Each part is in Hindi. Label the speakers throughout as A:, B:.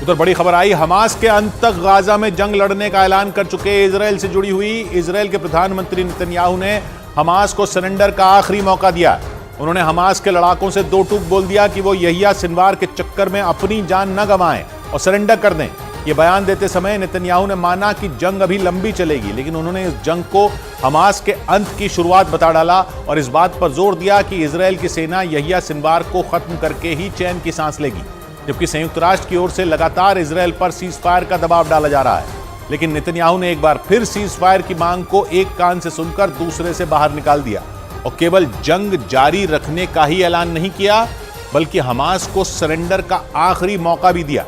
A: उधर बड़ी खबर आई, हमास के अंत तक गाजा में जंग लड़ने का ऐलान कर चुके इजराइल से जुड़ी हुई। इजराइल के प्रधानमंत्री नेतन्याहू ने हमास को सरेंडर का आखिरी मौका दिया। उन्होंने हमास के लड़ाकों से दो टूक बोल दिया कि वो यहिया सिनवार के चक्कर में अपनी जान न गंवाएं और सरेंडर कर दें। ये बयान देते समय नेतन्याहू ने माना कि जंग अभी लंबी चलेगी, लेकिन उन्होंने इस जंग को हमास के अंत की शुरुआत बता डाला और इस बात पर जोर दिया कि इजराइल की सेना यहिया सिनवार को खत्म करके ही चैन की सांस लेगी। जबकि संयुक्त राष्ट्र की ओर से लगातार इजराइल पर सीज फायर का दबाव डाला जा रहा है, लेकिन नेतन्याहू ने एक बार फिर सीज फायर की मांग को एक कान से सुनकर दूसरे से बाहर निकाल दिया और केवल जंग जारी रखने का ही ऐलान नहीं किया, बल्कि हमास को सरेंडर का आखिरी मौका भी दिया।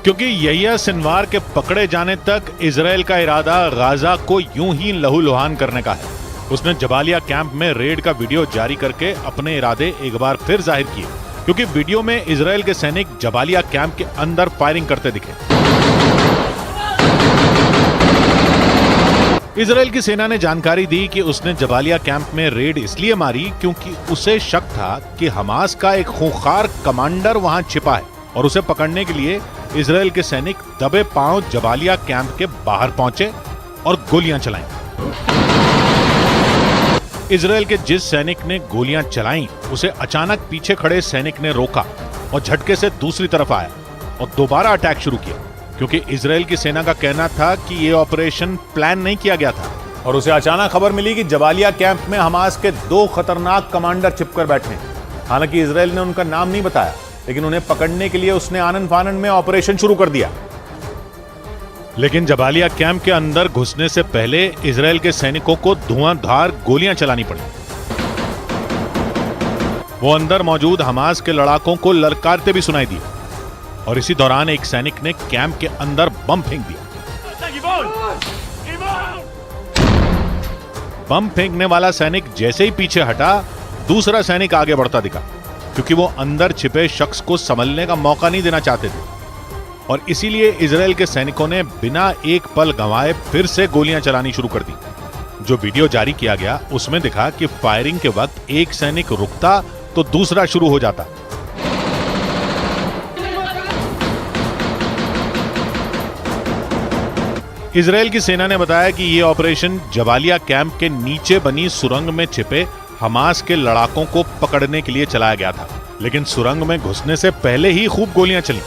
B: क्योंकि यहिया सिनवार के पकड़े जाने तक इजराइल का इरादा गाजा को यूं ही लहूलुहान करने का है। उसने जबालिया कैंप में रेड का वीडियो जारी करके अपने इरादे एक बार फिर जाहिर किए, क्योंकि वीडियो में इजराइल के सैनिक जबालिया कैंप के अंदर फायरिंग करते दिखे। इजराइल की सेना ने जानकारी दी कि उसने जबालिया कैंप में रेड इसलिए मारी क्योंकि उसे शक था कि हमास का एक खूंखार कमांडर वहां छिपा है और उसे पकड़ने के लिए इजराइल के सैनिक दबे पांव जबालिया कैंप के बाहर पहुंचे और गोलियां चलाईं। इजराइल के जिस सैनिक ने गोलियां चलाईं, उसे अचानक पीछे खड़े सैनिक ने रोका और झटके से दूसरी तरफ आया और दोबारा अटैक शुरू किया, क्योंकि इजराइल की सेना का कहना था कि यह ऑपरेशन प्लान नहीं किया गया था।
A: और उसे अचानक खबर मिली कि जबालिया कैंप में हमास के दो खतरनाक कमांडर छिपकर बैठे हैं। हालांकि इजराइल ने उनका नाम नहीं बताया, लेकिन उन्हें पकड़ने के लिए उसने आनन फानन में ऑपरेशन शुरू कर दिया।
B: लेकिन जबालिया कैंप के अंदर घुसने से पहले इजराइल के सैनिकों को धुआंधार गोलियां चलानी पड़ी। वो अंदर मौजूद हमास के लड़ाकों को ललकारते भी सुनाई दिए और इसी दौरान एक सैनिक ने कैंप के अंदर बम फेंक दिया। बम फेंकने वाला सैनिक जैसे ही पीछे हटा, दूसरा सैनिक आगे बढ़ता दिखा, क्योंकि वो अंदर छिपे शख्स को संभलने का मौका नहीं देना चाहते थे। और इसीलिए इजराइल के सैनिकों ने बिना एक पल गंवाए फिर से गोलियां चलानी शुरू कर दी। जो वीडियो जारी किया गया उसमें दिखा कि फायरिंग के वक्त एक सैनिक रुकता तो दूसरा शुरू हो जाता। इजराइल की सेना ने बताया कि यह ऑपरेशन जबालिया कैंप के नीचे बनी सुरंग में छिपे हमास के लड़ाकों को पकड़ने के लिए चलाया गया था, लेकिन सुरंग में घुसने से पहले ही खूब गोलियां चली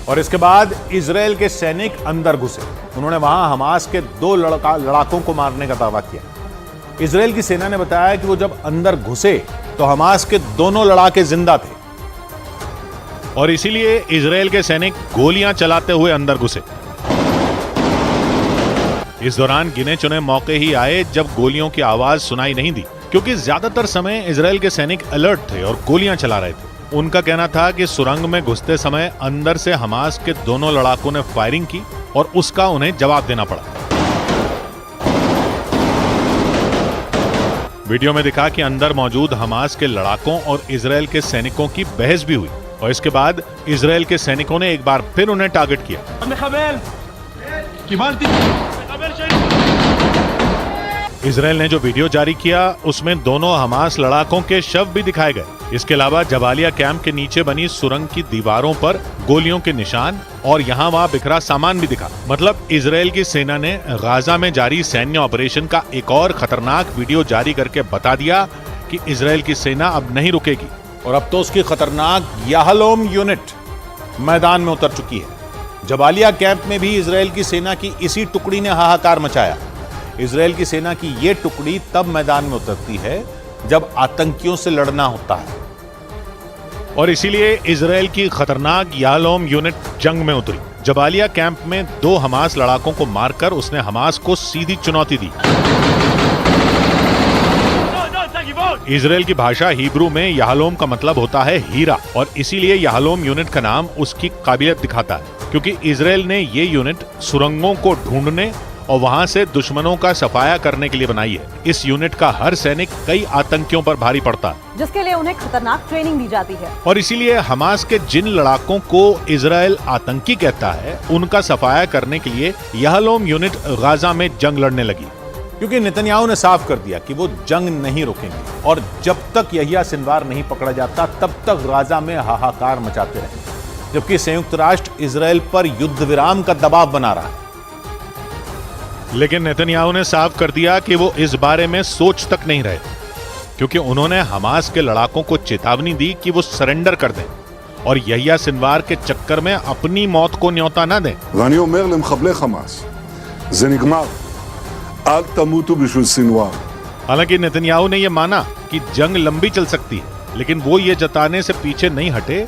A: और इसके बाद इजराइल के सैनिक अंदर घुसे। उन्होंने वहां हमास के दो लड़ाकों को मारने का दावा किया। इजराइल की सेना ने बताया कि वो जब अंदर घुसे तो हमास के दोनों लड़ाके जिंदा थे
B: और इसीलिए इजराइल के सैनिक गोलियां चलाते हुए अंदर घुसे। इस दौरान गिने चुने मौके ही आए जब गोलियों की आवाज सुनाई नहीं दी, क्योंकि ज्यादातर समय इजराइल के सैनिक अलर्ट थे और गोलियां चला रहे थे। उनका कहना था कि सुरंग में घुसते समय अंदर से हमास के दोनों लड़ाकों ने फायरिंग की और उसका उन्हें जवाब देना पड़ा। वीडियो में दिखा कि अंदर मौजूद हमास के लड़ाकों और इजराइल के सैनिकों की बहस भी हुई और इसके बाद इजराइल के सैनिकों ने एक बार फिर उन्हें टारगेट किया। इजराइल ने जो वीडियो जारी किया उसमें दोनों हमास लड़ाकों के शव भी दिखाए गए। इसके अलावा जबालिया कैंप के नीचे बनी सुरंग की दीवारों पर गोलियों के निशान और यहाँ वहाँ बिखरा सामान भी दिखा। मतलब इजराइल की सेना ने गाजा में जारी सैन्य ऑपरेशन का एक और खतरनाक वीडियो जारी करके बता दिया कि इजराइल की सेना अब नहीं रुकेगी
A: और अब तो उसकी खतरनाक याहलोम यूनिट मैदान में उतर चुकी है। जबालिया कैंप में भी इजराइल की सेना की इसी टुकड़ी ने हाहाकार मचाया। इजराइल की सेना की यह टुकड़ी तब मैदान में उतरती है जब आतंकियों से लड़ना होता है
B: और इसीलिए इजराइल की खतरनाक याहलोम यूनिट जंग में उतरी। जबालिया कैंप में दो हमास लड़ाकों को मारकर उसने हमास को सीधी चुनौती दी। इजराइल की भाषा हिब्रू में याहलोम का मतलब होता है हीरा और इसीलिए याहलोम यूनिट का नाम उसकी काबिलियत दिखाता है, क्योंकि इजराइल ने ये यूनिट सुरंगों को ढूंढने और वहां से दुश्मनों का सफाया करने के लिए बनाई है। इस यूनिट का हर सैनिक कई आतंकियों पर भारी पड़ता है,
C: जिसके लिए उन्हें खतरनाक ट्रेनिंग दी जाती है
B: और इसीलिए हमास के जिन लड़ाकों को इजराइल आतंकी कहता है, उनका सफाया करने के लिए याहलोम यूनिट गाजा में जंग लड़ने लगी।
A: क्योंकि नेतन्याहू ने साफ कर दिया कि वो जंग नहीं रोकेंगे और जब तक यहिया सिनवार नहीं पकड़ा जाता तब तक गाजा में हाहाकार मचाते रहे। जबकि संयुक्त राष्ट्र इजरायल पर युद्ध विराम का दबाव बना रहा है।
B: लेकिन नेतन्याहू ने साफ कर दिया कि वो इस बारे में सोच तक नहीं रहे, क्योंकि उन्होंने हमास के लड़ाकों को चेतावनी दी कि वो सरेंडर कर दें और यहिया सिनवार के चक्कर में अपनी मौत को न्योता न दें।
D: ואני אומר למחבלי חמאס, זה נגמר. אל תמותו בשביל סנוואר.
B: हालांकि नेतन्याहू ने यह माना कि जंग लंबी चल सकती है, लेकिन वो ये जताने से पीछे नहीं हटे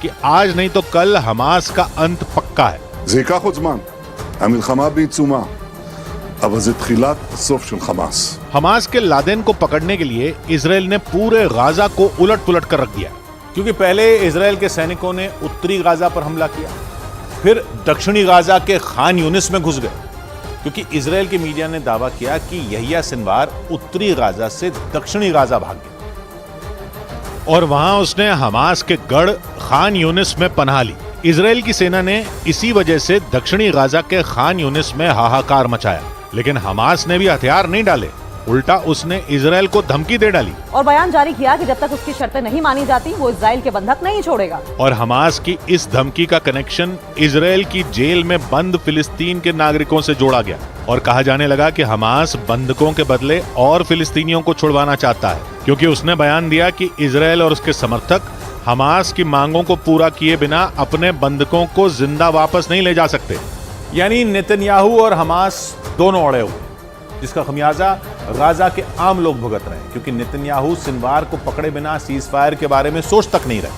B: कि आज नहीं तो कल हमास का अंत पक्का है।
D: זה ייקח עוד זמן. המלחמה בעיצומה. אבל זה תחילת הסוף של חמאס.
B: हमास के लादेन को पकड़ने के लिए इजराइल ने पूरे गाजा को उलट पुलट कर रख दिया,
A: क्योंकि पहले इजरायल के सैनिकों ने उत्तरी गाजा पर हमला किया, फिर दक्षिणी गाजा के खान यूनिस में घुस गए, क्योंकि इजरायल की मीडिया ने दावा किया कि यहिया सिनवार उत्तरी गाजा से दक्षिणी गाजा भाग गया
B: और वहां उसने हमास के गढ़ खान यूनिस में पनाह ली। इजराइल की सेना ने इसी वजह से दक्षिणी गाजा के खान यूनिस में हाहाकार मचाया, लेकिन हमास ने भी हथियार नहीं डाले, उल्टा उसने इजराइल को धमकी दे डाली
C: और बयान जारी किया कि जब तक उसकी शर्तें नहीं मानी जाती वो इजराइल के बंधक नहीं छोड़ेगा।
B: और हमास की इस धमकी का कनेक्शन इजराइल की जेल में बंद फिलिस्तीन के नागरिकों से जोड़ा गया और कहा जाने लगा कि हमास बंधकों के बदले और फिलिस्तीनियों को छुड़वाना चाहता है, क्योंकि उसने बयान दिया कि इजराइल और उसके समर्थक हमास की मांगों को पूरा किए बिना अपने बंधकों को जिंदा वापस नहीं ले जा सकते।
A: यानी नेतन्याहू और हमास दोनों अड़े हुए, जिसका खमियाजा गाजा के आम लोग भुगत रहे हैं, क्योंकि नेतन्याहू सिनवार को पकड़े बिना सीज फायर के बारे में सोच तक नहीं रहे।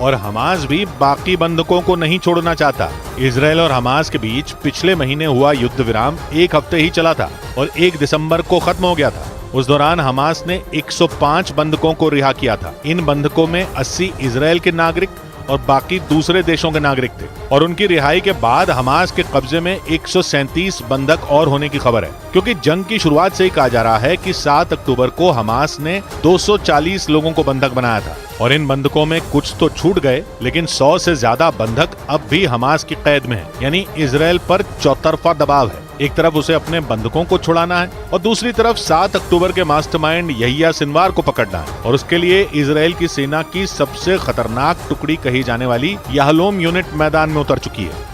B: और हमास भी बाकी बंधकों को नहीं छोड़ना चाहता। इजराइल और हमास के बीच पिछले महीने हुआ युद्ध विराम 1 हफ्ते ही चला था और 1 दिसंबर को खत्म हो गया था। उस दौरान हमास ने 105 बंधकों को रिहा किया था। इन बंधकों में 80 इजराइल के नागरिक और बाकी दूसरे देशों के नागरिक थे और उनकी रिहाई के बाद हमास के कब्जे में 137 बंधक और होने की खबर है, क्योंकि जंग की शुरुआत से ही कहा जा रहा है कि 7 अक्टूबर को हमास ने 240 लोगों को बंधक बनाया था और इन बंधकों में कुछ तो छूट गए, लेकिन 100 से ज्यादा बंधक अब भी हमास की कैद में हैं। यानी इजराइल पर चौतरफा दबाव है। एक तरफ उसे अपने बंधकों को छुड़ाना है और दूसरी तरफ 7 अक्टूबर के मास्टरमाइंड यहिया सिनवार को पकड़ना है और उसके लिए इजराइल की सेना की सबसे खतरनाक टुकड़ी कही जाने वाली याहलोम यूनिट मैदान में उतर चुकी है।